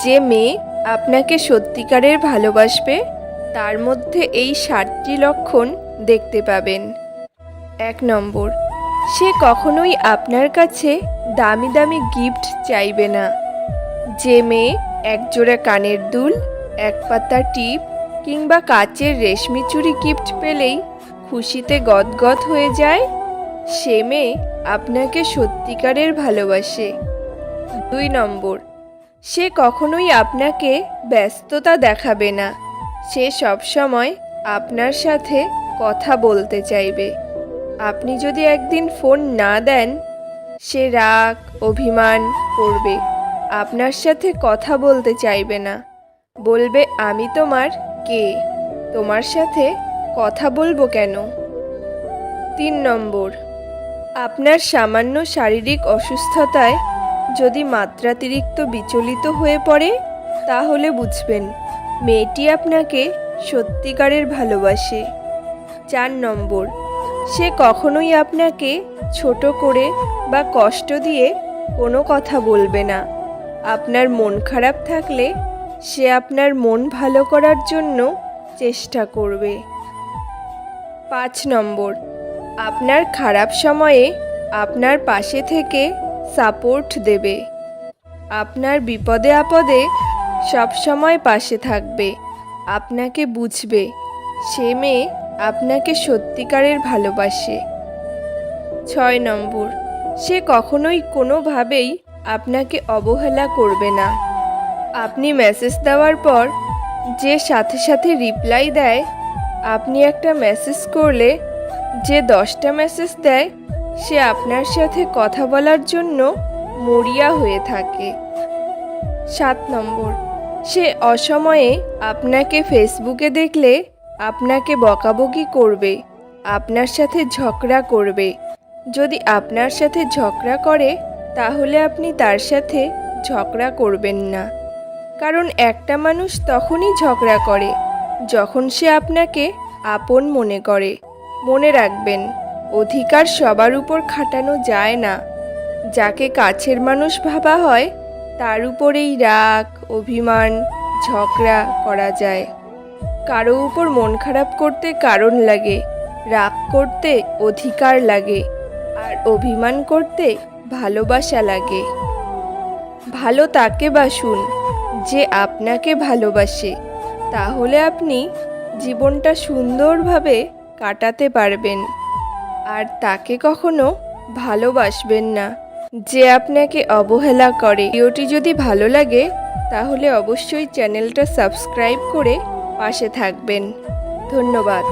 যে মেয়ে আপনাকে সত্যিকারের ভালোবাসবে তার মধ্যে এই 7টি লক্ষণ দেখতে পাবেন। 1 নম্বর, সে কখনোই আপনার কাছে দামি দামি গিফট চাইবে না। যে মেয়ে একজোড়া কানের দুল, এক পাতা টিপ কিংবা কাচের রেশমি চুড়ি গিফট পেলেই খুশিতে গদগদ হয়ে যায়, সে মেয়ে আপনাকে সত্যিকারের ভালোবাসে। 2 নম্বর, সে কখনোই আপনাকে ব্যস্ততা দেখাবে না। সে সবসময় আপনার সাথে কথা বলতে চাইবে। আপনি যদি একদিন ফোন না দেন, সে রাগ অভিমান করবে, আপনার সাথে কথা বলতে চাইবে না। বলবে, আমি তোমার কে, তোমার সাথে কথা বলবো কেন? 3 নম্বর, আপনার সামান্য শারীরিক অসুস্থতায় যদি মাত্রাতিরিক্ত বিচলিত হয়ে পড়ে, তাহলে বুঝবেন মেয়েটি আপনাকে সত্যিকারের ভালোবাসে। 4 নম্বর, সে কখনোই আপনাকে ছোট করে বা কষ্ট দিয়ে কোনো কথা বলবে না। আপনার মন খারাপ থাকলে সে আপনার মন ভালো করার জন্য চেষ্টা করবে। 5 নম্বর, আপনার খারাপ সময়ে আপনার পাশে থেকে সাপোর্ট দেবে। আপনার বিপদে আপদে সব সময় পাশে থাকবে, আপনাকে বুঝবে। সে মেয়ে আপনাকে সত্যিকারের ভালোবাসে। 6 নম্বর, সে কখনোই কোনোভাবেই আপনাকে অবহেলা করবে না। আপনি মেসেজ দেওয়ার পর যে সাথে সাথে রিপ্লাই দেয়, আপনি একটা মেসেজ করলে যে 10টা মেসেজ দেয়, সে আপনার সাথে কথা বলার জন্য মরিয়া হয়ে থাকে। 7 নম্বর, সে অসময়ে আপনাকে ফেসবুকে দেখলে আপনাকে বকাবকি করবে, আপনার সাথে ঝগড়া করবে। যদি আপনার সাথে ঝগড়া করে, তাহলে আপনি তার সাথে ঝগড়া করবেন না। কারণ একটা মানুষ তখনই ঝগড়া করে যখন সে আপনাকে আপন মনে করে। মনে রাখবেন, অধিকার সবার উপর খাটানো যায় না। যাকে কাছের মানুষ ভাবা হয়, তার উপরেই রাগ অভিমান ঝগড়া করা যায়। কারো উপর মন খারাপ করতে কারণ লাগে, রাগ করতে অধিকার লাগে, আর অভিমান করতে ভালোবাসা লাগে। ভালো তাকে বাসুন যে আপনাকে ভালোবাসে, তাহলে আপনি জীবনটা সুন্দরভাবে কাটাতে পারবেন। আর তাকে কখনো ভালোবাসবেন না যে আপনাকে অবহেলা করে। ভিডিওটি যদি ভালো লাগে তাহলে অবশ্যই চ্যানেলটা সাবস্ক্রাইব করে পাশে থাকবেন। ধন্যবাদ।